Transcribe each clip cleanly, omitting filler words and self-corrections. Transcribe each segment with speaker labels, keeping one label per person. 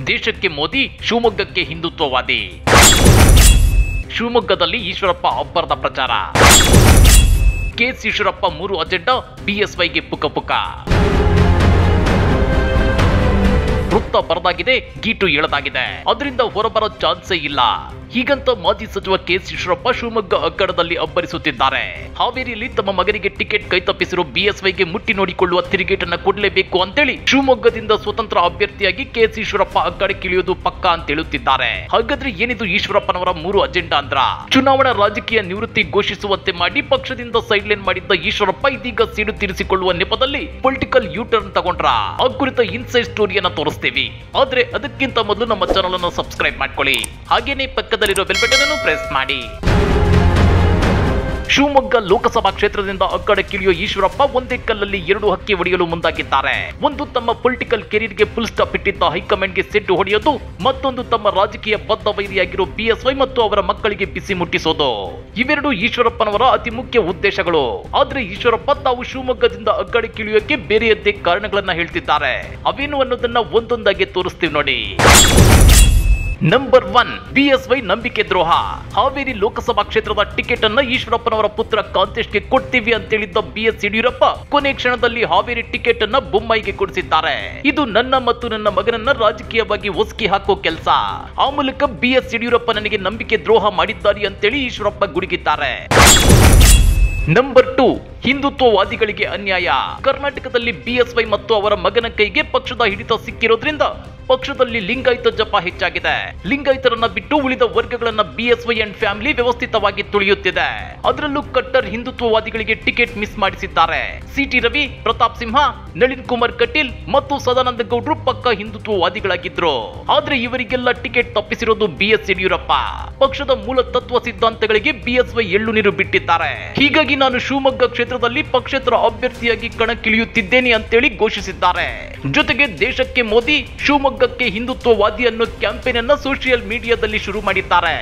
Speaker 1: ದೇಶಕ್ಕೆ ಮೋದಿ, ಶಿವಮೊಗ್ಗಕ್ಕೆ ಹಿಂದುತ್ವವಾದಿ. ಶಿವಮೊಗ್ಗದಲ್ಲಿ ಈಶ್ವರಪ್ಪ ಅಬ್ಬರದ ಪ್ರಚಾರ. ಕೆಎಸ್ ಈಶ್ವರಪ್ಪ 3 ಅಜೆಂಡಾ, ಬಿಎಸ್ವೈಗೆ ಪುಕ ಪುಕ. ವೃತ್ತ ಬರದಾಗಿದೆ, ಗೀಟು ಏಳದಾಗಿದೆ, ಅದರಿಂದ ಹೊರಬರೋ ಚಾನ್ಸೇ ಇಲ್ಲ. ಹೀಗಂತ ಮಾಜಿ ಸಚಿವ ಕೆಎಸ್ ಈಶ್ವರಪ್ಪ ಶಿವಮೊಗ್ಗ ಅಖಾಡದಲ್ಲಿ ಅಬ್ಬರಿಸುತ್ತಿದ್ದಾರೆ. ಹಾವೇರಿಯಲ್ಲಿ ತಮ್ಮ ಮಗನಿಗೆ ಟಿಕೆಟ್ ಕೈತಪ್ಪಿಸಿರುವ ಬಿಎಸ್ವೈಗೆ ಮುಟ್ಟಿ ನೋಡಿಕೊಳ್ಳುವ ತಿರುಗೇಟನ್ನ ಕೊಡಲೇಬೇಕು ಅಂತೇಳಿ ಶಿವಮೊಗ್ಗದಿಂದ ಸ್ವತಂತ್ರ ಅಭ್ಯರ್ಥಿಯಾಗಿ ಕೆಎಸ್ ಈಶ್ವರಪ್ಪ ಅಖಾಡಕ್ಕಿಳಿಯೋದು ಪಕ್ಕಾ ಅಂತ ಹೇಳುತ್ತಿದ್ದಾರೆ. ಹಾಗಾದ್ರೆ ಏನಿದು ಈಶ್ವರಪ್ಪನವರ 3 ಅಜೆಂಡಾ ಅಂದ್ರ? ಚುನಾವಣಾ ರಾಜಕೀಯ ನಿವೃತ್ತಿ ಘೋಷಿಸುವಂತೆ ಮಾಡಿ ಪಕ್ಷದಿಂದ ಸೈಡ್ಲೈನ್ ಮಾಡಿದ್ದ ಈಶ್ವರಪ್ಪ ಇದೀಗ ಸೀಡು ತೀರಿಸಿಕೊಳ್ಳುವ ನೆಪದಲ್ಲಿ ಪೊಲಿಟಿಕಲ್ ಯೂಟರ್ನ್ ತಗೊಂಡ್ರ? ಆ ಕುರಿತ ಇನ್ಸೈಡ್ ಸ್ಟೋರಿಯನ್ನ ತೋರಿಸ್ತೀವಿ. ಆದ್ರೆ ಅದಕ್ಕಿಂತ ಮೊದಲು ನಮ್ಮ ಚಾನಲ್ ಅನ್ನು ಸಬ್ಸ್ಕ್ರೈಬ್ ಮಾಡ್ಕೊಳ್ಳಿ. ಹಾಗೇನೆ ಪಕ್ಕದಲ್ಲಿರೋ ಬೆಲ್ ಬಟನ್ ಅನ್ನು ಪ್ರೆಸ್ ಮಾಡಿ. ಶಿವಮೊಗ್ಗ ಲೋಕಸಭಾ ಕ್ಷೇತ್ರದಿಂದ ಅಖಾಡಕ್ಕಿಳಿಯೋ ಈಶ್ವರಪ್ಪ ಒಂದೇ ಕಲ್ಲಲ್ಲಿ 2 ಹಕ್ಕಿ ಹೊಡೆಯಲು ಮುಂದಾಗಿದ್ದಾರೆ. ಒಂದು ತಮ್ಮ ಪೊಲಿಟಿಕಲ್ ಕೆರಿಯರ್ಗೆ ಫುಲ್ ಸ್ಟಾಪ್ ಇಟ್ಟಿದ್ದ ಹೈಕಮಾಂಡ್ಗೆ ಸೆಡ್ಡು ಹೊಡೆಯೋದು, ಮತ್ತೊಂದು ತಮ್ಮ ರಾಜಕೀಯ ಬದ್ಧ ವೈರಿಯಾಗಿರೋ ಬಿಎಸ್ವೈ ಮತ್ತು ಅವರ ಮಕ್ಕಳಿಗೆ ಬಿಸಿ ಮುಟ್ಟಿಸೋದು. ಇವೆರಡು ಈಶ್ವರಪ್ಪನವರ ಅತಿ ಮುಖ್ಯ ಉದ್ದೇಶಗಳು. ಆದ್ರೆ ಈಶ್ವರಪ್ಪ ತಾವು ಶಿವಮೊಗ್ಗದಿಂದ ಅಖಾಡಕ್ಕಿಳಿಯೋಕೆ ಬೇರೆಯದ್ದೇ ಕಾರಣಗಳನ್ನ ಹೇಳ್ತಿದ್ದಾರೆ. ಅವೇನು ಅನ್ನೋದನ್ನ ಒಂದೊಂದಾಗಿ ತೋರಿಸ್ತೀವಿ ನೋಡಿ. ನಂಬರ್ 1, ಬಿಎಸ್ವೈ ನಂಬಿಕೆ ದ್ರೋಹ. ಹಾವೇರಿ ಲೋಕಸಭಾ ಕ್ಷೇತ್ರದ ಟಿಕೆಟ್ ಅನ್ನ ಈಶ್ವರಪ್ಪನವರ ಪುತ್ರ ಕಾಂತೇಶ್ಗೆ ಕೊಡ್ತೀವಿ ಅಂತ ಹೇಳಿದ್ದ ಬಿಎಸ್ ಯಡಿಯೂರಪ್ಪ ಕೊನೆ ಕ್ಷಣದಲ್ಲಿ ಹಾವೇರಿ ಟಿಕೆಟ್ ಅನ್ನ ಬೊಮ್ಮಾಯಿಗೆ ಕೊಡಿಸಿದ್ದಾರೆ. ಇದು ನನ್ನ ಮತ್ತು ನನ್ನ ಮಗನನ್ನ ರಾಜಕೀಯವಾಗಿ ಒಸಕಿ ಹಾಕೋ ಕೆಲಸ. ಆ ಮೂಲಕ ಬಿಎಸ್ ಯಡಿಯೂರಪ್ಪ ನನಗೆ ನಂಬಿಕೆ ದ್ರೋಹ ಮಾಡಿದ್ದಾರೆ ಅಂತೇಳಿ ಈಶ್ವರಪ್ಪ ಗುಡುಗಿದ್ದಾರೆ. ನಂಬರ್ 2, ಹಿಂದುತ್ವವಾದಿಗಳಿಗೆ ಅನ್ಯಾಯ. ಕರ್ನಾಟಕದಲ್ಲಿ ಬಿಎಸ್ವೈ ಮತ್ತು ಅವರ ಮಗನ ಕೈಗೆ ಪಕ್ಷದ ಹಿಡಿತ ಸಿಕ್ಕಿರೋದ್ರಿಂದ ಪಕ್ಷದಲ್ಲಿ ಲಿಂಗಾಯತ ಜಪ ಹೆಚ್ಚಾಗಿದೆ. ಲಿಂಗಾಯತರನ್ನ ಬಿಟ್ಟು ಉಳಿದ ವರ್ಗಗಳನ್ನ ಬಿಎಸ್ವೈ ಅಂಡ್ ಫ್ಯಾಮಿಲಿ ವ್ಯವಸ್ಥಿತವಾಗಿ ತುಳಿಯುತ್ತಿದೆ. ಅದರಲ್ಲೂ ಕಟ್ಟರ್ ಹಿಂದುತ್ವವಾದಿಗಳಿಗೆ ಟಿಕೆಟ್ ಮಿಸ್ ಮಾಡಿಸಿದ್ದಾರೆ. ಸಿಟಿ ರವಿ, ಪ್ರತಾಪ್ ಸಿಂಹ, ನಳಿನ್ ಕುಮಾರ್ ಕಟೀಲ್ ಮತ್ತು ಸದಾನಂದ ಗೌಡ್ರು ಪಕ್ಕ ಹಿಂದುತ್ವವಾದಿಗಳಾಗಿದ್ರು. ಆದ್ರೆ ಇವರಿಗೆಲ್ಲ ಟಿಕೆಟ್ ತಪ್ಪಿಸಿರೋದು ಬಿಎಸ್ ಯಡಿಯೂರಪ್ಪ. ಪಕ್ಷದ ಮೂಲ ತತ್ವ ಸಿದ್ಧಾಂತಗಳಿಗೆ ಬಿಎಸ್ವೈ ಎಳ್ಳು ನೀರು ಬಿಟ್ಟಿದ್ದಾರೆ. ಹೀಗಾಗಿ ನಾನು ಶಿವಮೊಗ್ಗ ಕ್ಷೇತ್ರದಲ್ಲಿ ಪಕ್ಷೇತರ ಅಭ್ಯರ್ಥಿಯಾಗಿ ಕಣಕ್ಕಿಳಿಯುತ್ತಿದ್ದೇನೆ ಅಂತೇಳಿ ಘೋಷಿಸಿದ್ದಾರೆ. ಜೊತೆಗೆ ದೇಶಕ್ಕೆ ಮೋದಿ, ಶಿವಮೊಗ್ಗಕ್ಕೆ ಹಿಂದುತ್ವವಾದಿ ಅನ್ನೋ ಕ್ಯಾಂಪೇನ್ ಅನ್ನು ಸೋಷಿಯಲ್ ಮೀಡಿಯಾದಲ್ಲಿ ಶುರು ಮಾಡಿದ್ದಾರೆ.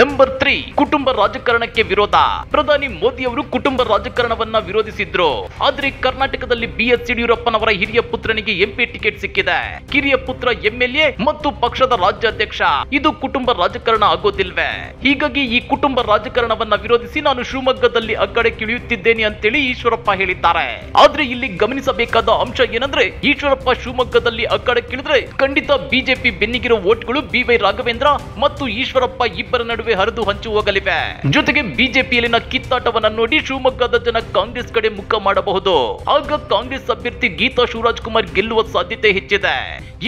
Speaker 1: ನಂಬರ್ 3, ಕುಟುಂಬ ರಾಜಕಾರಣಕ್ಕೆ ವಿರೋಧ. ಪ್ರಧಾನಿ ಮೋದಿ ಅವರು ಕುಟುಂಬ ರಾಜಕಾರಣವನ್ನ ವಿರೋಧಿಸಿದ್ರು. ಆದ್ರೆ ಕರ್ನಾಟಕದಲ್ಲಿ ಬಿಎಸ್ ಯಡಿಯೂರಪ್ಪನವರ ಹಿರಿಯ ಪುತ್ರನಿಗೆ ಎಂಪಿ ಟಿಕೆಟ್ ಸಿಕ್ಕಿದೆ. ಕಿರಿಯ ಪುತ್ರ ಎಂಎಲ್ಎ ಮತ್ತು ಪಕ್ಷದ ರಾಜ್ಯಾಧ್ಯಕ್ಷ. ಇದು ಕುಟುಂಬ ರಾಜಕಾರಣ ಆಗೋದಿಲ್ವೇ? ಹೀಗಾಗಿ ಈ ಕುಟುಂಬ ರಾಜಕಾರಣವನ್ನ ವಿರೋಧಿಸಿ ನಾನು ಶಿವಮೊಗ್ಗದಲ್ಲಿ ಅಖಾಡಕ್ಕಿಳಿಯುತ್ತಿದ್ದೇನೆ ಅಂತೇಳಿ ಈಶ್ವರಪ್ಪ ಹೇಳಿದ್ದಾರೆ. ಆದ್ರೆ ಇಲ್ಲಿ ಗಮನಿಸಬೇಕಾದ ಅಂಶ ಏನಂದ್ರೆ, ಈಶ್ವರಪ್ಪ ಶಿವಮೊಗ್ಗದಲ್ಲಿ ಅಖಾಡಕ್ಕಿಳಿದ್ರೆ ಖಂಡಿತ ಬಿಜೆಪಿ ಬೆನ್ನಿಗಿರೋ ವೋಟ್ಗಳು ಬಿವೈ ರಾಘವೇಂದ್ರ ಮತ್ತು ಈಶ್ವರಪ್ಪ ಇಬ್ಬರ ನಡುವೆ ಹರಿದು ಹಂಚು ಹೋಗಲಿವೆ. ಜೊತೆಗೆ ಬಿಜೆಪಿಯಲ್ಲಿನ ಕಿತ್ತಾಟವನ್ನ ನೋಡಿ ಶಿವಮೊಗ್ಗದ ಜನ ಕಾಂಗ್ರೆಸ್ ಕಡೆ ಮುಖ ಮಾಡಬಹುದು. ಆಗ ಕಾಂಗ್ರೆಸ್ ಅಭ್ಯರ್ಥಿ ಗೀತಾ ಶಿವರಾಜ್ ಕುಮಾರ್ ಗೆಲ್ಲುವ ಸಾಧ್ಯತೆ ಹೆಚ್ಚಿದೆ.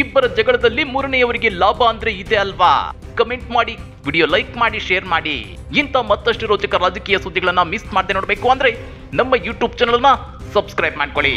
Speaker 1: ಇಬ್ಬರ ಜಗಳದಲ್ಲಿ ಮೂರನೆಯವರಿಗೆ ಲಾಭ ಅಂದ್ರೆ ಇದೆ ಅಲ್ವಾ? ಕಮೆಂಟ್ ಮಾಡಿ, ವಿಡಿಯೋ ಲೈಕ್ ಮಾಡಿ, ಶೇರ್ ಮಾಡಿ. ಇಂಥ ಮತ್ತಷ್ಟು ರೋಚಕ ರಾಜಕೀಯ ಸುದ್ದಿಗಳನ್ನ ಮಿಸ್ ಮಾಡದೆ ನೋಡಬೇಕು ಅಂದ್ರೆ ನಮ್ಮ ಯೂಟ್ಯೂಬ್ ಚಾನೆಲ್ ನ ಸಬ್ಸ್ಕ್ರೈಬ್ ಮಾಡ್ಕೊಳ್ಳಿ.